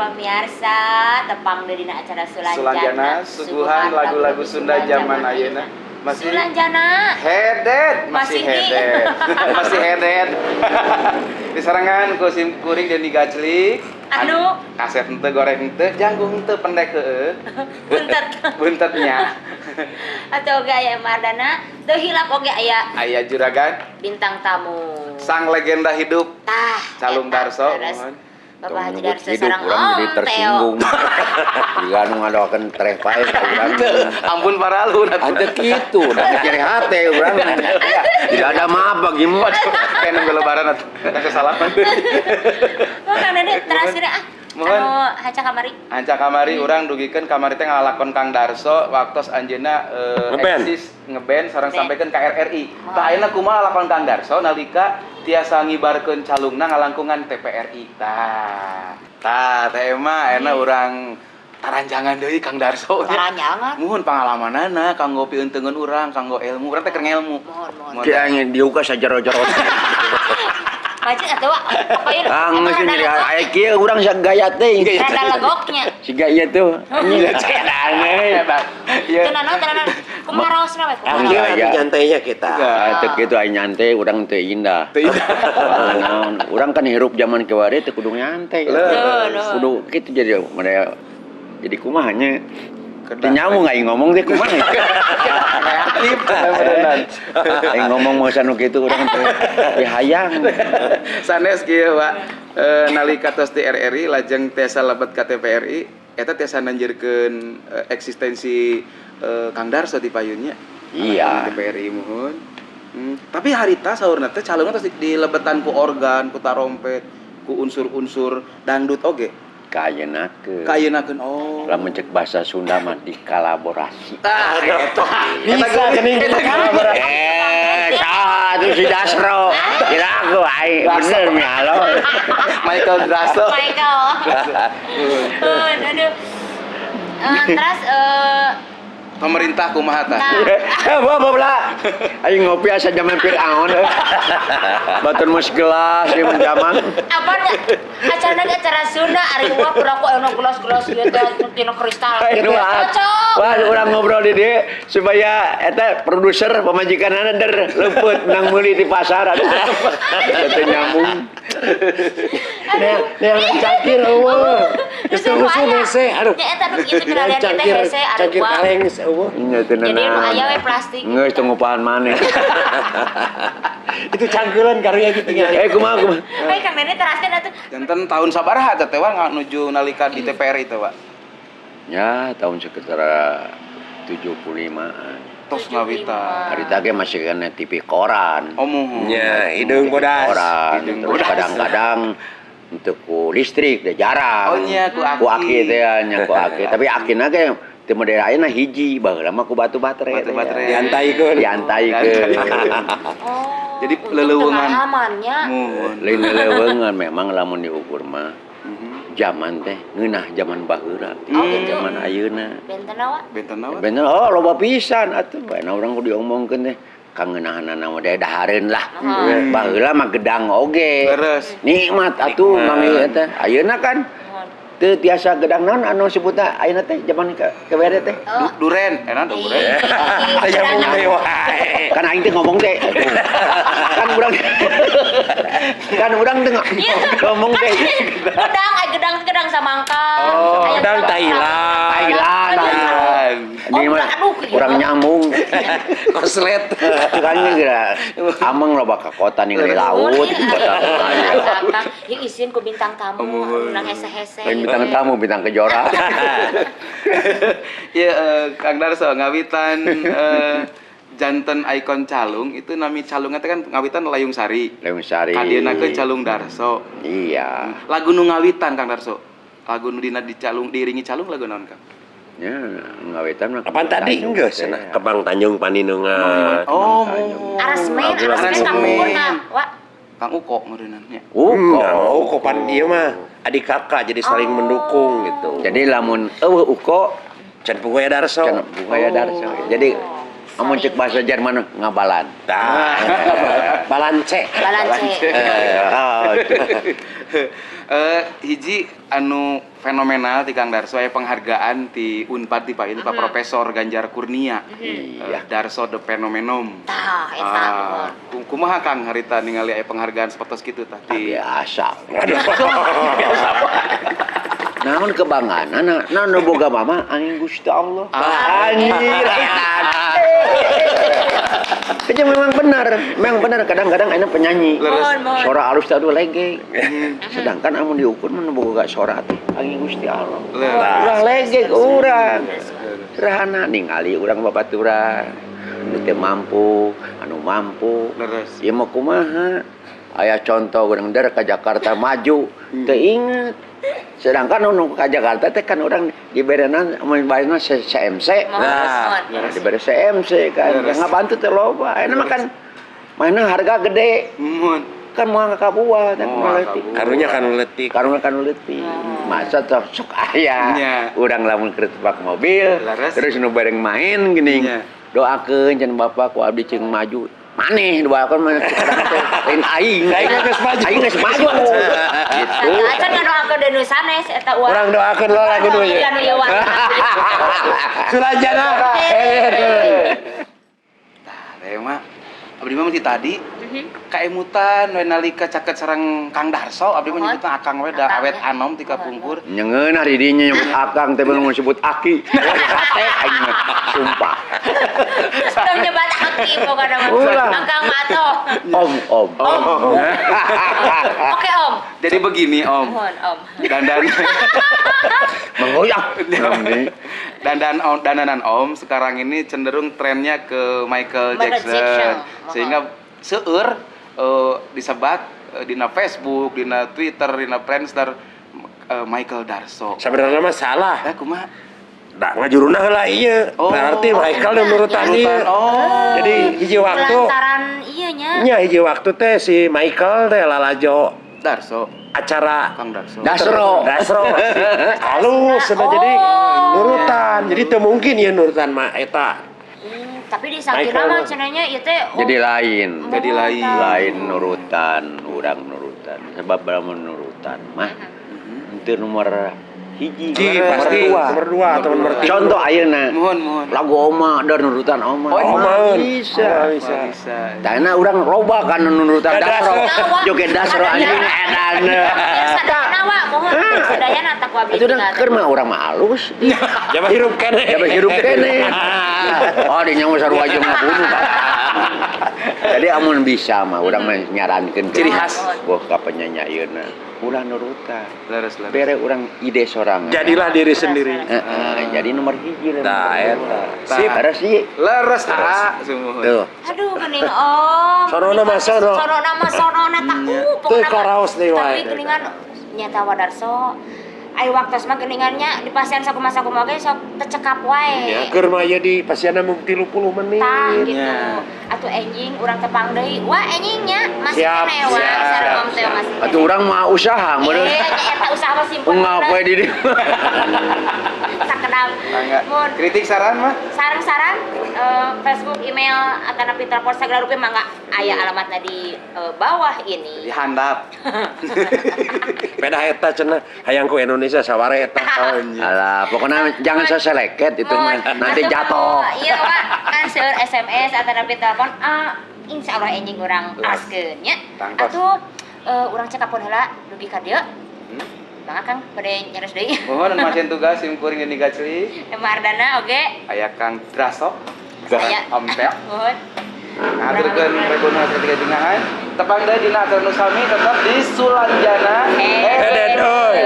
Pemirsa, tepang deui dina acara Sulanjana. Sulanjana, suguhan lagu-lagu Sunda zaman ayeuna. Masih Sulanjana. hedet, masih hedet. Masih hedet. Disarangan ku sim kuring dan digajlik. Anu kaset henteu goreng henteu, janggung henteu pendek heueuh. buntet. Buntetnya. Atuh oge aya Mardana, teu hilap oge aya Aya juragan bintang tamu. sang legenda hidup Tah, Calung eta, Darso. terus Mohon. Bapak Haji Nyebut Darso hidup sareng urang jadi Om tersinggung. Jika nu ngadoakeun tereh pae ka urang. Ampun paralu Ada kitu, da ciri hate urang. Tidak ada maaf bagimu. kayak nunggu lebaran atuh. Kesalahan. Oh, Kang Dede terakhir Mohon. anu haca kamari. Anca kamari urang dugikeun kamari teh ngalakon Kang Darso waktos anjeunna Ngeband. eksis ngeband sareng Band. sampaikeun ka RRI. Tah ayeuna kumaha lakon Kang Darso nalika tiasa ngibarkeun calungna ngalangkungan TPRI. Tah teh mah ayeuna urang taranjangan deui Kang Darso. Taranjangan. Muhun pangalamanana kanggo pieunteugeun urang, kanggo ilmu. Urang teh keur ngelmu. Mohon. Ki aing diuka sajaro-jaro. Majid atuh apa ieu? Geus nyeri aya kieu urang sagaya teh. Rada legoknya. Siga ieu tuh. Hebat. Ieu. Tenan. Kumaha raosna we? Angge Atu nyantainya kita. Teu kitu aya nyantai urang teu indah. Naon, urang kan hirup zaman kiwari teu kudu nyantai. Kudu kitu jadi kumaha nya. Teu nyambung aing ngomong teh kumaha. Kreatif beneran. Aing ngomong mau sanu kitu urang teh hayang. Sanes kieu Pak, nalika tos di RRI lajeng tiasa lebet ka TPRI eta tiasa nanjirkeun eksistensi Kang Darso di payunnya. Iya. TPRI muhun. Tapi harita saurna teh calungna tos dilebetan ku organ, ku tarompet, ku unsur-unsur dangdut oge. Kayenakeun. Kayenakeun oh. Lamun cek bahasa Sunda mah dikolaborasi. Eta. Bisa geuning kolaborasi. Itu si Dasro. Kira aku bener mi halo. Michael Darso. Michael. Aduh. Terus Pemerintah kumaha tah? Bawa. Aing ngopi asa jaman Firaun. Batur mus gelas ieu menjaman. apa acara Sunda ari gua pura ku anu gelas-gelas ieu teh tina kristal. Cocok. Wah, urang ngobrol di dieu supaya eta produser pemajikanana der leupeut nang meuli di pasar. Aduh. Teu nyambung. Nih cangkir eueuh. Geus lucu hese. Aduh. Ya eta nu kitu kira lihat teh hese ari Cangkir gua. kaleng geus eueuh. Nya teu Jadi nu aya we plastik. Geus teu ngupahan maneh. Itu cangkeulan karunya gitu nya. Kumaha. Baik Kang Dede teraskeun atuh. Janten tahun sabaraha teh teh nuju nalika di TPRI teh Pak? Ya, tahun sekitar 75-an. Tos ngawita. Harita ge masih kena TV koran. Omuh. Nya, hidung bodas. Koran. Hidung Terus bodas. kadang-kadang untuk ku listrik teh jarang. Oh nya ku aki. Ku aki teh nya ku aki. Tapi akina ge teu model ayeuna hiji, baheula mah ku batu baterai. Batu baterai. Diantaikeun. Diantaikeun. Oh. Jadi leleuweungan. Pengalamannya. Muhun. Lain leuweungan memang lamun diukur mah. Zaman teh ngeunah zaman baheula. Oh, gitu. Zaman ayeuna. Benten nawa? Benten naon? Bener, oh loba pisan atuh. Bae urang kudu diomongkeun teh. Kang ngeunahanana mah dahareun lah. Baheula mah gedang oge. Leres. Nikmat atuh mangga ieu teh. Ayeuna kan teu tiasa gedang naon anu sebutna ayeuna teh zaman kewere teh. Duren, enak duren. Aya mungkin wae. Kan aing teh ngomong teh. Kan urang teh ngomong teh. Gedang samangka. Oh, Aya gedang Thailand. Thailand. Ini mah kurang nyambung. Koslet. Kan geura ameng loba ka kota ningali laut, kota aya. Yang isin ku bintang tamu, undang hese-hese. Lain bintang tamu, bintang kejora. Ya Kang Darso ngawitan janten ikon calung itu nami calungnya teh kan ngawitan Layung Sari. Layung Sari. Kadienakeun Calung Darso. Iya. Lagu nu ngawitan Kang Darso. Lagu nu dina dicalung diiringi calung lagu naon Kang? Ya, ngawitan mah. Apaan tadi? Geus cenah Kebang Tanjung Paninungan. Oh, Arasmen Arasmen. kampungna. Wah, Kang Uko ngeureunannya. Oh, kopan ieu mah adik kakak jadi saling mendukung gitu. Jadi lamun eueuh uko Can Pungaya Darso. can Bungaya Darso. Jadi Amun cek bahasa Jerman ngabalan. Tah. Balance. Balance. Oh, Hiji anu fenomenal ti Kang Darso aya penghargaan ti Unpad ti Pak Profesor Ganjar Kurnia. Darso the Phenomenon. Tah, eta. Kumaha Kang harita ningali aya penghargaan sapertos kitu tah ti biasa. Namun kebanggaan, nah boga mama, angin Gusti Allah. Anjir. Itu memang benar. Kadang-kadang enak penyanyi. Suara halus tadu lege. Sedangkan amun diukur mun boga suara teh angin Gusti Allah. Urang lege urang. Sederhana ningali urang babaturan. Anu teu mampu, anu mampu. Leres. Ieu mah kumaha? Aya contoh urang der ka Jakarta maju, teu inget. Sedangkan anu ka Jakarta teh kan orang diberenan mun bayarna CMC. Nah, dibere CMC kan. Ngabantu teh loba. Enak mah kan mainna harga gede. Kan moal kabuat Karunya kan leutik. Masa sok aya. Urang lamun keur tepak mobil, terus nu bareng main geuning. Doakeun cenah Bapak ku abdi ceung maju. Maneh doakeun mah lain aing geus maju. Aing geus maju. Gitu. Acan ngadoakeun deui sanes eta urang. Urang doakeun lo lagu nu ye. Sulanjana. Tah, mah abdi mah ti tadi kaemutan we nalika caket sareng Kang Darso abdi mah nyebutna Akang we da awet anom ti kapungkur. Nyengeun ari dinya nyebut Akang teh belum disebut Aki. Sate aing mah sumpah. Tong nyebat Aki pokona mah. Akang Mato. Om. Oke, Om. Jadi begini Om. Mohon, Om. Dandan Mengoyak. Dandanan Om sekarang ini cenderung trennya ke Michael Jackson. Sehingga seueur disebat dina Facebook, dina Twitter, dina Friendster Michael Darso. Sebenarnya mah salah. Kumaha? Da ngajuruna heula ieu. Berarti Michael dan nurutan ieu. Jadi hiji waktu Lantaran ieu nya. nya hiji waktu teh si Michael teh lalajo Darso. acara Kang Darso. Dasro. Halus jadi nurutan. Jadi teu mungkin ieu nurutan mah eta. Tapi di sakina mah cenanya ieu teh Jadi lain. Jadi lain. Lain nurutan, urang nurutan. Sebab lamun nurutan mah henteu nomor hiji. Pasti nomor 2 atau nomor 3. Contoh ayeuna. Mohon. Lagu Oma dar nurutan Oma. Bisa. Tana urang loba kan nurutan Dasro. Joget Dasro anjing edan. sadayana wa mohon sadayana tak wa Itu udah keur mah urang mah alus. Jaba hirup kene. Oh, di nyawa sarua jeung ngabunuh. Jadi amun bisa mah urang mah nyarankeun Ciri khas. Wah, ka penyanyi ayeuna. Ulah nurutan. Leres. Bere urang ide sorang. Jadilah diri sendiri. Jadi nomor hiji Tah, Sip, ada sih. Leres sumuhun. Tuh. aduh geuning Om Sorona mah sono. sorona taku Teu karaos deui wae. tapi geuningan nyata Wadarso aya waktos mah geuningannya di pasien sakumaha ge sok tecekap wae Ya keur mah ieu di pasienna mung 30 menit. tah gitu atuh enjing urang tepang deui wah enjingnya masih Siap, kene wah siap, sareng Om teh masih Atuh urang mah usaha meureun. eta usaha mah simpel Ngapoe di dieu. sakenal mun Kritik saran mah? sarang-sarang Facebook, email, atau telepon segala rupiah mah nggak aya alamatnya di bawah ini. Di handap. Peda eta cenah hayang ku Indonesia saware eta. Alah, pokoknya jangan seseleket itu mah nanti jatuh. Iya, Pak. Kan seueur SMS atau telepon insya Allah enjing urang askeun nya. Atuh urang cekapun heula dugi ka dieu. Mangga Kang bade nyares deui. Mohon masih tugas simkuring ini gacli. Mardana oge. Aya Kang Draso. Aya Om Teo. Mohon. Ngaturkeun rekono ketiga jengahan. Tepang deui dina atur nu sami tetap di Sulanjana. Hededoy.